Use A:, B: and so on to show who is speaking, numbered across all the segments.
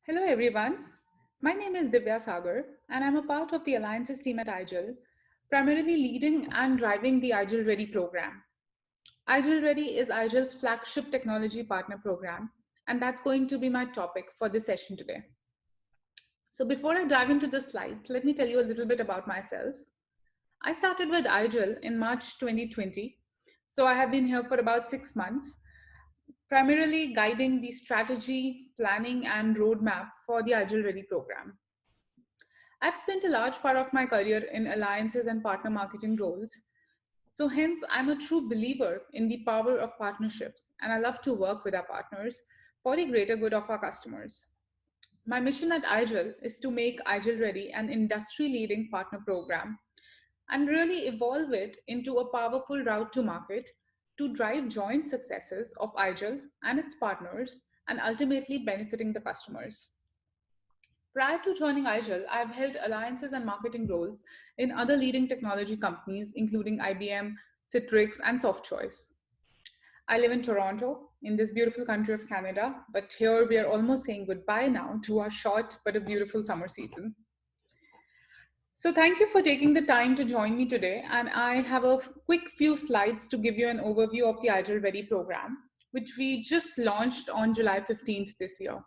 A: Hello, everyone. My name is Divya Sagar, and I'm a part of the Alliances team at IGIL, primarily leading and driving the IGIL Ready program. IGIL Ready is IGIL's flagship technology partner program, and that's going to be my topic for this session today. So, before I dive into the slides, let me tell you a little bit about myself. I started with IGIL in March 2020, so I have been here for about 6 months, primarily guiding the strategy, planning, and roadmap for the IGIL Ready program. I've spent a large part of my career in alliances and partner marketing roles. So, hence, I'm a true believer in the power of partnerships, and I love to work with our partners for the greater good of our customers. My mission at IGIL is to make IGIL Ready an industry leading partner program and really evolve it into a powerful route to market to drive joint successes of IGIL and its partners and ultimately benefiting the customers. Prior to joining IGEL, I've held alliances and marketing roles in other leading technology companies, including IBM, Citrix, and SoftChoice. I live in Toronto, in this beautiful country of Canada, but here we are almost saying goodbye now to our short but a beautiful summer season. So, thank you for taking the time to join me today. And I have a quick few slides to give you an overview of the IGEL Ready program, which we just launched on July 15th this year.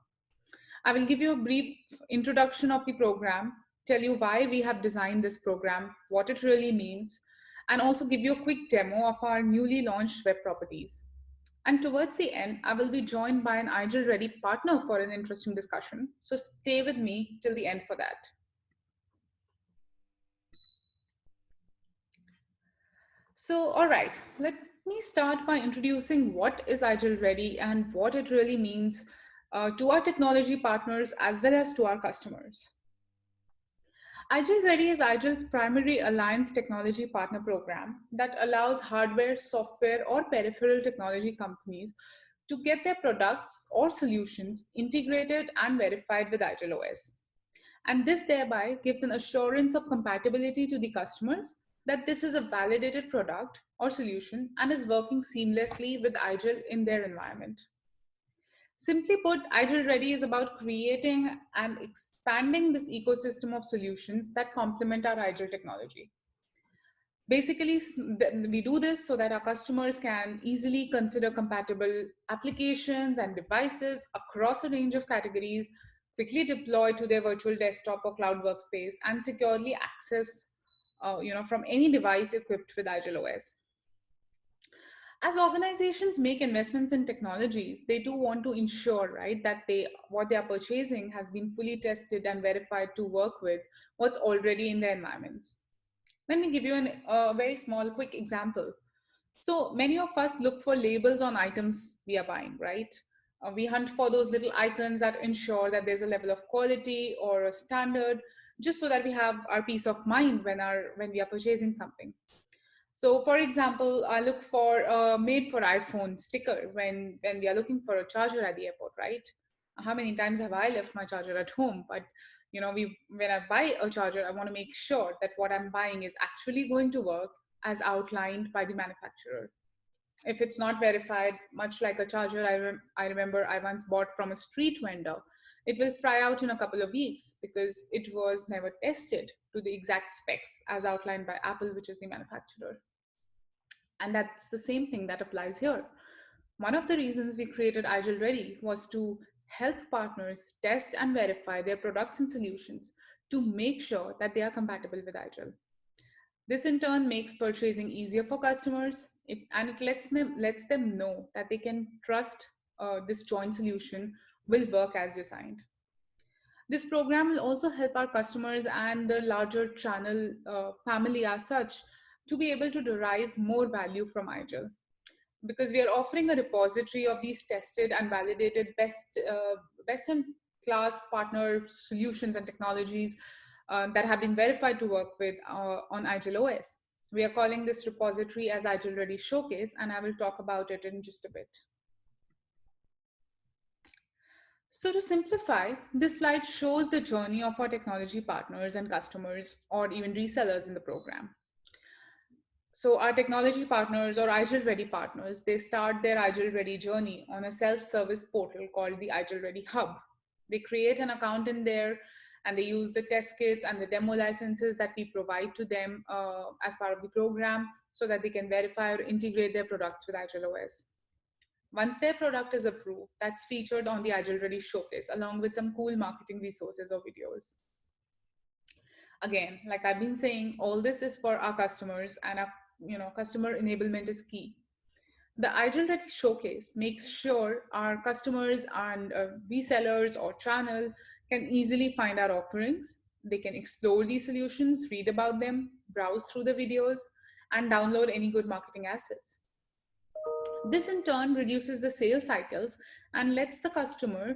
A: I will give you a brief introduction of the program, tell you why we have designed this program, what it really means, and also give you a quick demo of our newly launched web properties. And towards the end, I will be joined by an IGIL Ready partner for an interesting discussion. So stay with me till the end for that. So, all right, let me start by introducing what is IGIL Ready and what it really means to our technology partners as well as to our customers. IGIL Ready is IGIL's primary alliance technology partner program that allows hardware, software, or peripheral technology companies to get their products or solutions integrated and verified with IGIL OS. And this thereby gives an assurance of compatibility to the customers that this is a validated product or solution and is working seamlessly with IGIL in their environment. Simply put, IGIL Ready is about creating and expanding this ecosystem of solutions that complement our IGIL technology. Basically, we do this so that our customers can easily consider compatible applications and devices across a range of categories, quickly deploy to their virtual desktop or cloud workspace, and securely access from any device equipped with IGIL OS. As organizations make investments in technologies, they do want to ensure, right, that what they are purchasing has been fully tested and verified to work with what's already in their environments. Let me give you a very small, quick example. So many of us look for labels on items we are buying, right? We hunt for those little icons that ensure that there's a level of quality or a standard, just so that we have our peace of mind when we are purchasing something. So, for example, I look for a made for iPhone sticker when we are looking for a charger at the airport, right? How many times have I left my charger at home? But when I buy a charger, I want to make sure that what I'm buying is actually going to work as outlined by the manufacturer. If it's not verified, much like a charger I remember I once bought from a street vendor, it will fry out in a couple of weeks because it was never tested to the exact specs as outlined by Apple, which is the manufacturer. And that's the same thing that applies here. One of the reasons we created IGIL Ready was to help partners test and verify their products and solutions to make sure that they are compatible with IGIL. This in turn makes purchasing easier for customers, and it lets them know that they can trust this joint solution will work as designed. This program will also help our customers and the larger channel family as such to be able to derive more value from IGIL because we are offering a repository of these tested and validated best in class partner solutions and technologies that have been verified to work with on IGIL OS. We are calling this repository as IGIL Ready Showcase, and I will talk about it in just a bit. So to simplify, this slide shows the journey of our technology partners and customers or even resellers in the program. So our technology partners or IGIL Ready partners, they start their IGIL Ready journey on a self-service portal called the IGIL Ready Hub. They create an account in there and they use the test kits and the demo licenses that we provide to them as part of the program so that they can verify or integrate their products with Agile OS. Once their product is approved, that's featured on the Agile Ready showcase along with some cool marketing resources or videos. Again, like I've been saying, all this is for our customers, and our customer enablement is key. The Agile Ready showcase makes sure our customers and resellers or channel can easily find our offerings. They can explore these solutions, read about them, browse through the videos, and download any good marketing assets. This in turn reduces the sales cycles and lets the customer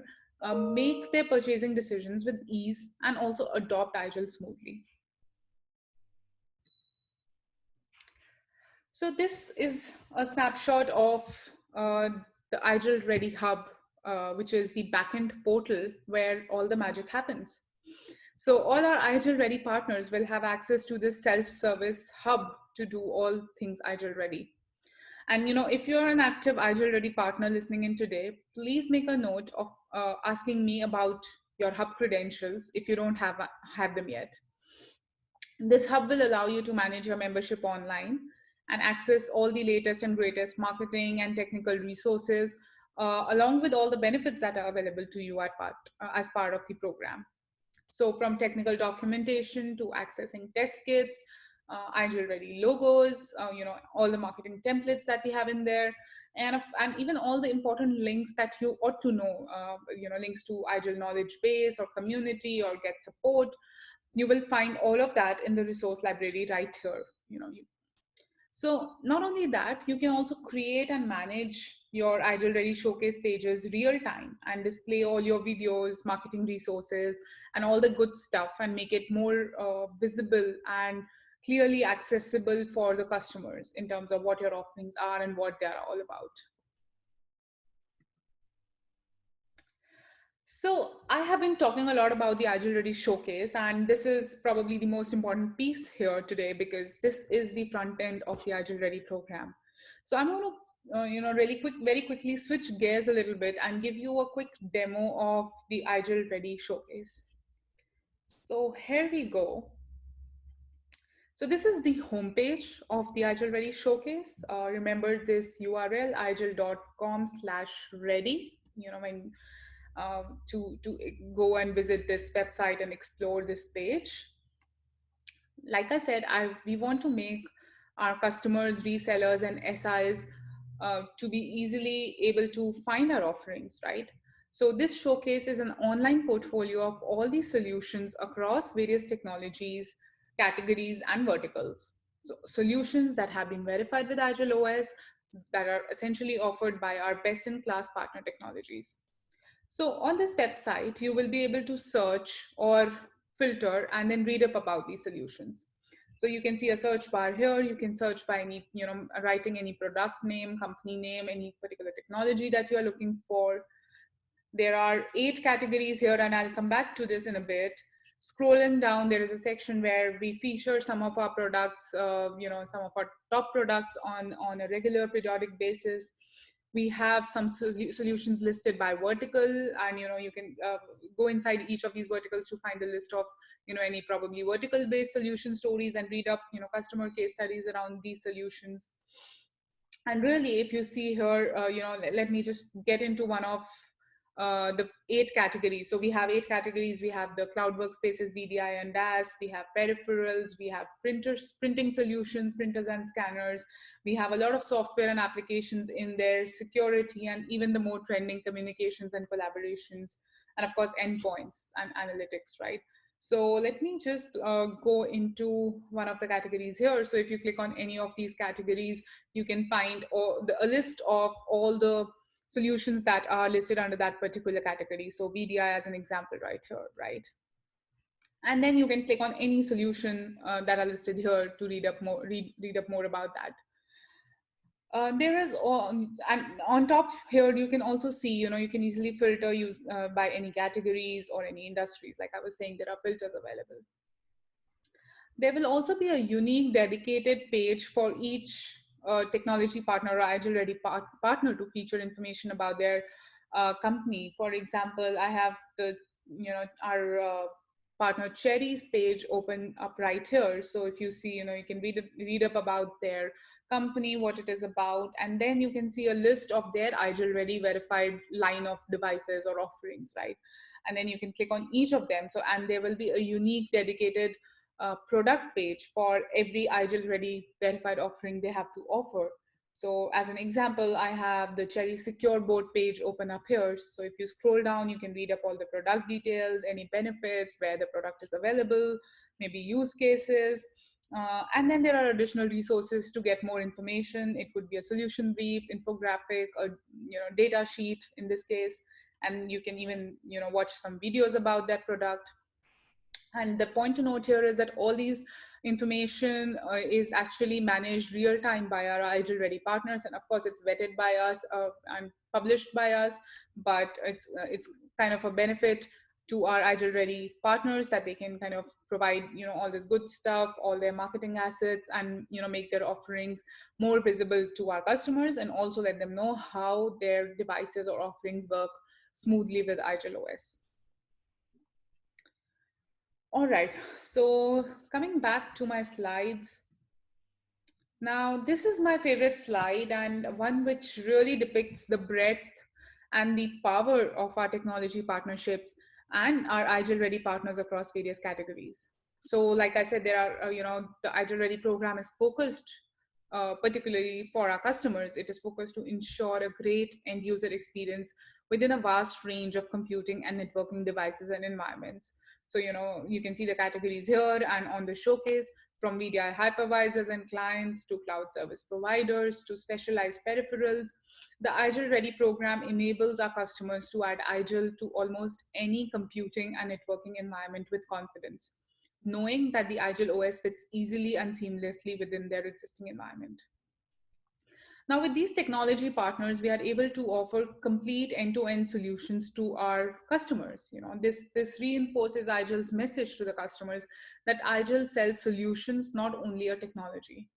A: make their purchasing decisions with ease and also adopt Agile smoothly. So this is a snapshot of the Agile Ready Hub, which is the backend portal where all the magic happens. So all our Agile Ready partners will have access to this self-service hub to do all things Agile Ready. And if you're an active Agile Ready partner listening in today, please make a note of asking me about your hub credentials if you don't have them yet. This hub will allow you to manage your membership online and access all the latest and greatest marketing and technical resources, along with all the benefits that are available to you as part of the program. So from technical documentation to accessing test kits, Agile Ready logos, all the marketing templates that we have in there, and even all the important links that you ought to know, links to Agile knowledge base or community or get support. You will find all of that in the resource library right here. So not only that, you can also create and manage your Agile Ready showcase pages real time and display all your videos, marketing resources, and all the good stuff and make it more visible and clearly accessible for the customers in terms of what your offerings are and what they're all about. So I have been talking a lot about the Agile Ready showcase, and this is probably the most important piece here today because this is the front end of the Agile Ready program. So I'm going to, very quickly switch gears a little bit and give you a quick demo of the Agile Ready showcase. So here we go. So this is the homepage of the Agile Ready showcase. Remember this URL, agile.com/ready. To go and visit this website and explore this page. Like I said, we want to make our customers, resellers, and SIs to be easily able to find our offerings, right? So this showcase is an online portfolio of all these solutions across various technologies, categories, and verticals. So solutions that have been verified with Agile OS that are essentially offered by our best-in-class partner technologies. So on this website, you will be able to search or filter and then read up about these solutions. So you can see a search bar here. You can search by any, writing any product name, company name, any particular technology that you are looking for. There are 8 categories here, and I'll come back to this in a bit. Scrolling down, there is a section where we feature some of our products, some of our top products on a regular periodic basis. We have some solutions listed by vertical, and you can go inside each of these verticals to find the list of any probably vertical based solution stories and read up customer case studies around these solutions. And really, if you see here, let me just get into one of the 8 categories. So we have 8 categories. We have the cloud workspaces, VDI and DaaS. We have peripherals. We have printers, printing solutions, printers and scanners. We have a lot of software and applications in there, security, and even the more trending communications and collaborations, and of course, endpoints and analytics, right? So let me just go into one of the categories here. So if you click on any of these categories, you can find a list of all the solutions that are listed under that particular category. So VDI as an example right here, right? And then you can click on any solution that are listed here to read up more about that. There is and on top here you can also see you can easily filter by any categories or any industries. Like I was saying, there are filters available. There will also be a unique dedicated page for each technology partner or Agile Ready partner to feature information about their company. For example, I have the our partner Cherry's page open up right here. So if you see, you can read up about their company, what it is about, and then you can see a list of their IGIL ready verified line of devices or offerings, right? And then you can click on each of them. So, and there will be a unique dedicated product page for every IGIL ready verified offering they have to offer. So as an example, I have the Cherry Secure Board page open up here. So if you scroll down, you can read up all the product details, any benefits, where the product is available, maybe use cases. And then there are additional resources to get more information. It could be a solution brief, infographic, a data sheet in this case. And you can even watch some videos about that product. And the point to note here is that all these information is actually managed real time by our IGIL Ready partners, and of course, it's vetted by us and published by us. But it's kind of a benefit to our IGIL Ready partners that they can kind of provide all this good stuff, all their marketing assets, and make their offerings more visible to our customers, and also let them know how their devices or offerings work smoothly with IGIL OS. All right, so coming back to my slides. Now, this is my favorite slide and one which really depicts the breadth and the power of our technology partnerships and our IGIL Ready partners across various categories. So like I said, there are, the IGIL Ready program is focused particularly for our customers. It is focused to ensure a great end user experience within a vast range of computing and networking devices and environments. So, you can see the categories here and on the showcase, from VDI hypervisors and clients to cloud service providers to specialized peripherals. The IGIL Ready program enables our customers to add IGIL to almost any computing and networking environment with confidence, knowing that the IGIL OS fits easily and seamlessly within their existing environment. Now, with these technology partners, we are able to offer complete end-to-end solutions to our customers. This reinforces IGIL's message to the customers that IGIL sells solutions, not only a technology.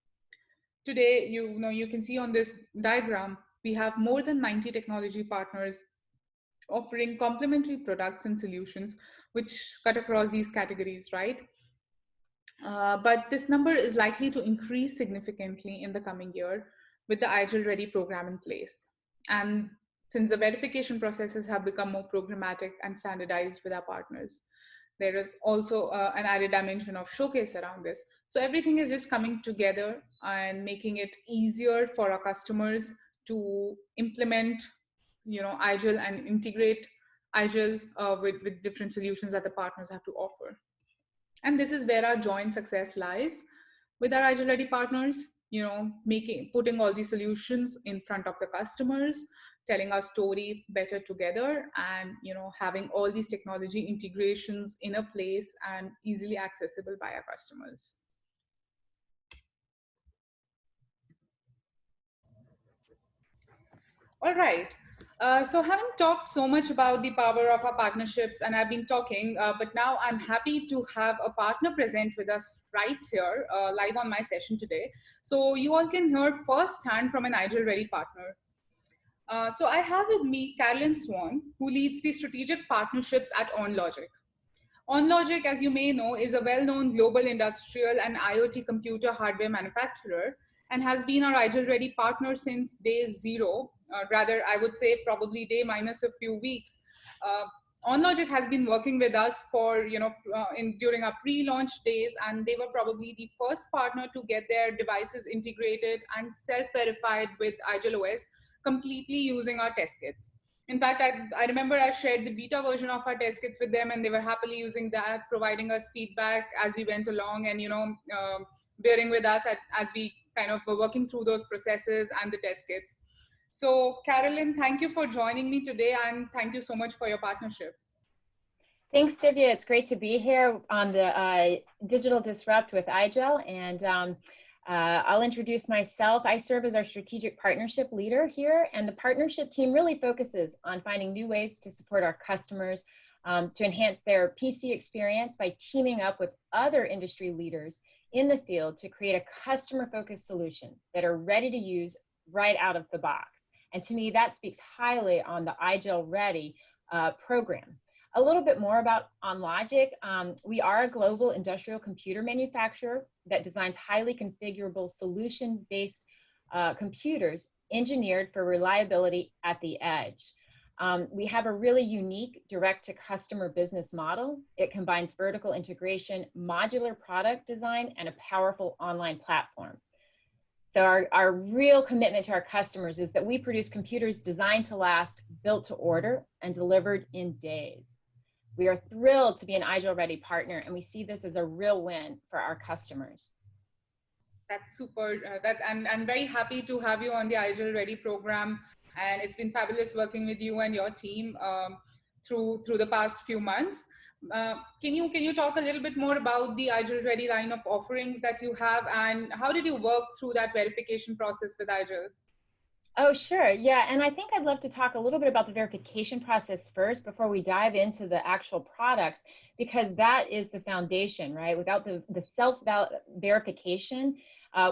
A: Today, you can see on this diagram, we have more than 90 technology partners offering complementary products and solutions which cut across these categories, right? But this number is likely to increase significantly in the coming year with the IGIL Ready program in place. And since the verification processes have become more programmatic and standardized with our partners, there is also an added dimension of showcase around this. So everything is just coming together and making it easier for our customers to implement, IGIL and integrate IGIL with different solutions that the partners have to offer. And this is where our joint success lies with our IGIL Ready partners, putting all these solutions in front of the customers, telling our story better together, and having all these technology integrations in a place and easily accessible by our customers. All right. So having talked so much about the power of our partnerships, and I've been talking, but now I'm happy to have a partner present with us right here, live on my session today. So you all can hear firsthand from an IGIL Ready partner. So I have with me Carolyn Swan, who leads the strategic partnerships at OnLogic. OnLogic, as you may know, is a well-known global industrial and IoT computer hardware manufacturer and has been our IGIL Ready partner since day zero, rather I would say probably day minus a few weeks. OnLogic has been working with us for, during our pre-launch days, and they were probably the first partner to get their devices integrated and self-verified with IGIL OS completely using our test kits. In fact, I remember I shared the beta version of our test kits with them, and they were happily using that, providing us feedback as we went along, and bearing with us as we kind of were working through those processes and the test kits. So, Carolyn, thank you for joining me today, and thank you so much for your partnership.
B: Thanks, Divya. It's great to be here on the Digital Disrupt with IGIL, and I'll introduce myself. I serve as our strategic partnership leader here, and the partnership team really focuses on finding new ways to support our customers to enhance their PC experience by teaming up with other industry leaders in the field to create a customer-focused solution that are ready to use right out of the box. And to me, that speaks highly on the IGIL Ready program. A little bit more about OnLogic. We are a global industrial computer manufacturer that designs highly configurable solution-based computers engineered for reliability at the edge. We have a really unique direct-to-customer business model. It combines vertical integration, modular product design, and a powerful online platform. So our real commitment to our customers is that we produce computers designed to last, built to order, and delivered in days. We are thrilled to be an Agile Ready partner, and we see this as a real win for our customers.
A: That's super. I'm very happy to have you on the Agile Ready program, and it's been fabulous working with you and your team through the past few months. Can you talk a little bit more about the Agile Ready line of offerings that you have, and how did you work through that verification process with Agile?
B: Oh, sure. Yeah. And I think I'd love to talk a little bit about the verification process first before we dive into the actual products, because that is the foundation, right? Without the self-verification,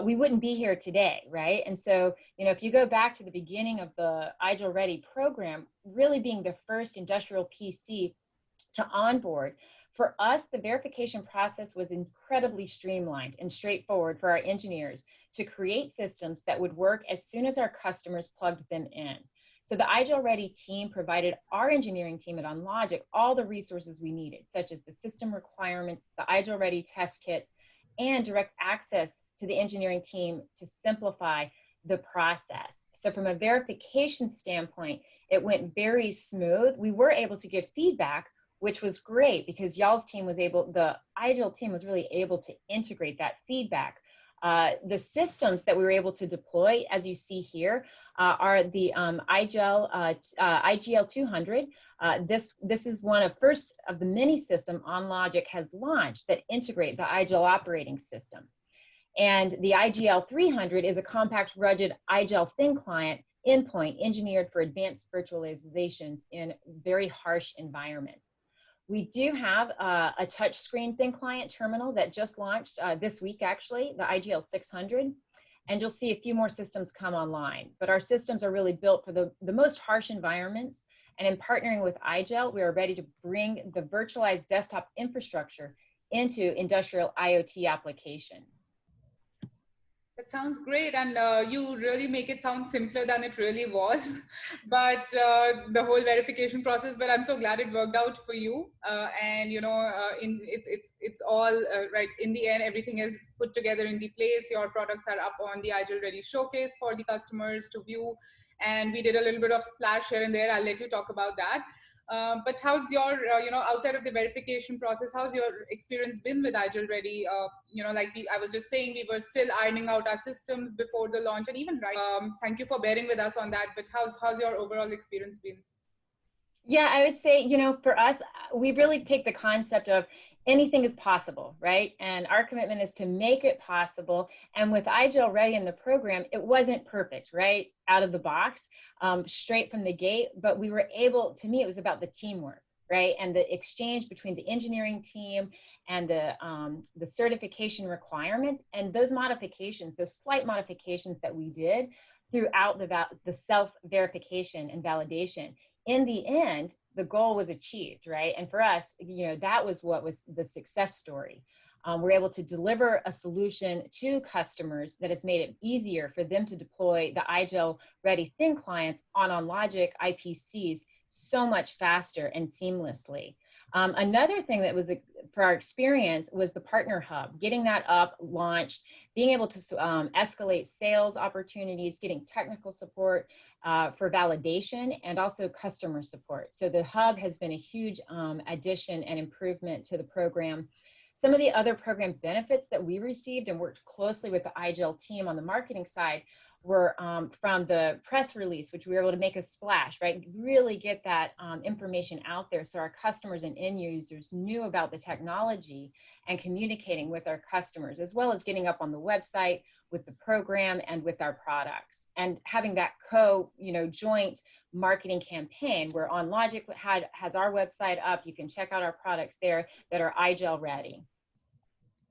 B: we wouldn't be here today, right? And so, if you go back to the beginning of the Agile Ready program, really being the first industrial PC to onboard, for us, the verification process was incredibly streamlined and straightforward for our engineers to create systems that would work as soon as our customers plugged them in. So the Agile Ready team provided our engineering team at OnLogic all the resources we needed, such as the system requirements, the Agile Ready test kits, and direct access to the engineering team to simplify the process. So from a verification standpoint, it went very smooth. We were able to give feedback, which was great because y'all's team was the Agile team was really able to integrate that feedback. The systems that we were able to deploy, as you see here, are the IGL 200. This is one of first of the many systems OnLogic has launched that integrate the Agile operating system. And the IGL 300 is a compact, rugged Agile thin client endpoint engineered for advanced virtualizations in very harsh environments. We do have a touchscreen thin client terminal that just launched this week, actually, the IGL 600, and you'll see a few more systems come online. But our systems are really built for the most harsh environments, and in partnering with Agile, we are ready to bring the virtualized desktop infrastructure into industrial IoT applications.
A: That sounds great, and you really make it sound simpler than it really was. But the whole verification process. But I'm so glad it worked out for you. And it's all right. In the end, everything is put together in the place. Your products are up on the Agile Ready showcase for the customers to view. And we did a little bit of splash here and there. I'll let you talk about that. But how's your, outside of the verification process, how's your experience been with Agile Ready? I was just saying, we were still ironing out our systems before the launch, and even thank you for bearing with us on that. But how's your overall experience been?
B: Yeah, I would say, for us, we really take the concept of anything is possible, right? And our commitment is to make it possible. And with Agile Ready in the program, it wasn't perfect, right? Out of the box, straight from the gate, but we were able, to me, it was about the teamwork, right? And the exchange between the engineering team and the certification requirements, and those modifications, those slight modifications that we did throughout the self-verification and validation. In the end, the goal was achieved, right? And for us, that was what was the success story. We're able to deliver a solution to customers that has made it easier for them to deploy the Agile Ready thin clients on OnLogic IPCs so much faster and seamlessly. Another thing that was for our experience was the partner hub, getting that up, launched, being able to escalate sales opportunities, getting technical support for validation, and also customer support. So the hub has been a huge addition and improvement to the program. Some of the other program benefits that we received and worked closely with the Agile team on the marketing side were from the press release, which we were able to make a splash, right? Really get that information out there so our customers and end users knew about the technology and communicating with our customers, as well as getting up on the website with the program and with our products. And having that joint marketing campaign where OnLogic has our website up, you can check out our products there that are Agile Ready.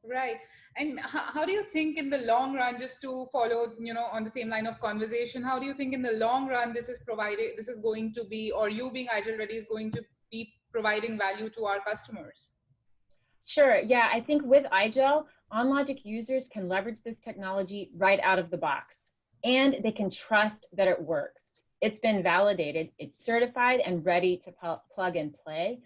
A: Right. And how do you think in the long run, just to follow, on the same line of conversation, how do you think in the long run this is going to be, or you being Agile Ready is going to be providing value to our customers?
B: Sure. Yeah, I think with iGel, OnLogic users can leverage this technology right out of the box, and they can trust that it works. It's been validated, it's certified and ready to plug and play.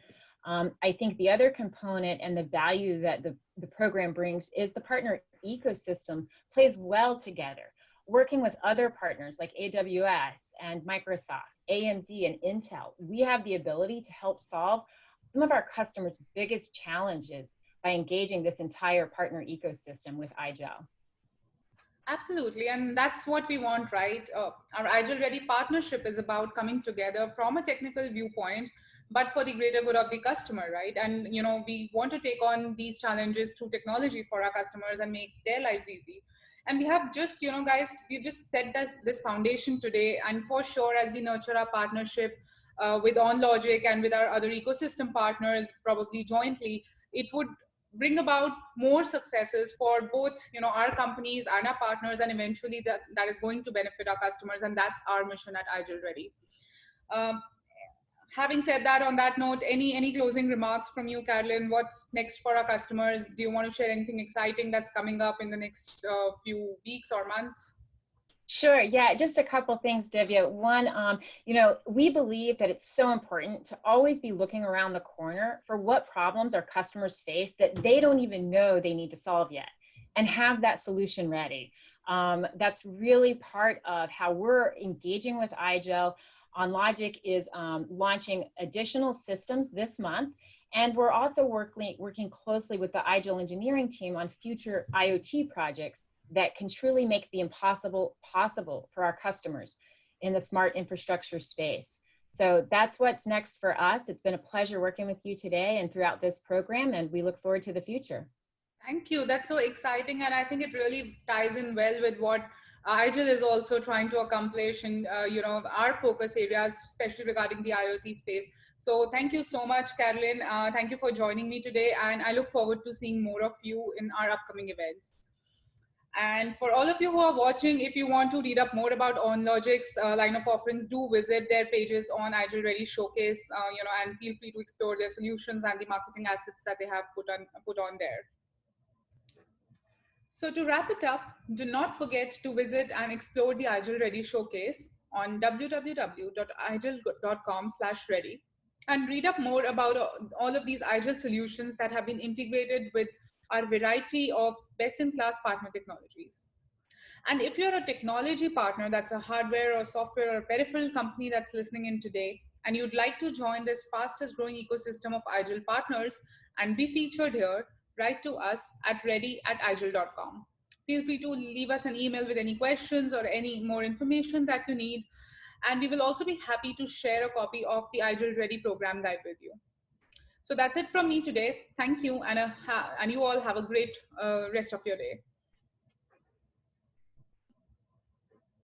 B: I think the other component and the value that the program brings is the partner ecosystem plays well together. Working with other partners like AWS and Microsoft, AMD and Intel, we have the ability to help solve some of our customers' biggest challenges by engaging this entire partner ecosystem with iGel.
A: Absolutely, and that's what we want, right? Our iGel Ready partnership is about coming together from a technical viewpoint, but for the greater good of the customer, right? And we want to take on these challenges through technology for our customers and make their lives easy. And we have just, guys, we've just set this foundation today, and for sure, as we nurture our partnership with OnLogic and with our other ecosystem partners, probably jointly, it would bring about more successes for both our companies and our partners, and eventually that is going to benefit our customers, and that's our mission at iGel Ready. Having said that, on that note, any closing remarks from you, Carolyn? What's next for our customers? Do you want to share anything exciting that's coming up in the next few weeks or months?
B: Sure. Yeah, just a couple things, Divya. One, we believe that it's so important to always be looking around the corner for what problems our customers face that they don't even know they need to solve yet, and have that solution ready. That's really part of how we're engaging with iGel. OnLogic is launching additional systems this month, and we're also working closely with the iGel engineering team on future IoT projects that can truly make the impossible possible for our customers in the smart infrastructure space. So that's what's next for us. It's been a pleasure working with you today and throughout this program, and we look forward to the future.
A: Thank you. That's so exciting, and I think it really ties in well with what iGel is also trying to accomplish in our focus areas, especially regarding the IoT space. So thank you so much, Carolyn. Thank you for joining me today, and I look forward to seeing more of you in our upcoming events. And for all of you who are watching, if you want to read up more about OnLogic's line of offerings, do visit their pages on iGel Ready Showcase, and feel free to explore their solutions and the marketing assets that they have put on there. So to wrap it up, do not forget to visit and explore the iGel Ready Showcase on www.igel.com/ready and read up more about all of these iGel solutions that have been integrated with our variety of best-in-class partner technologies. And if you're a technology partner, that's a hardware or software or peripheral company that's listening in today, and you'd like to join this fastest growing ecosystem of iGel partners and be featured here, write to us at ready@igel.com. Feel free to leave us an email with any questions or any more information that you need. And we will also be happy to share a copy of the iGel Ready program guide with you. So that's it from me today. Thank you, and you all have a great rest of your day.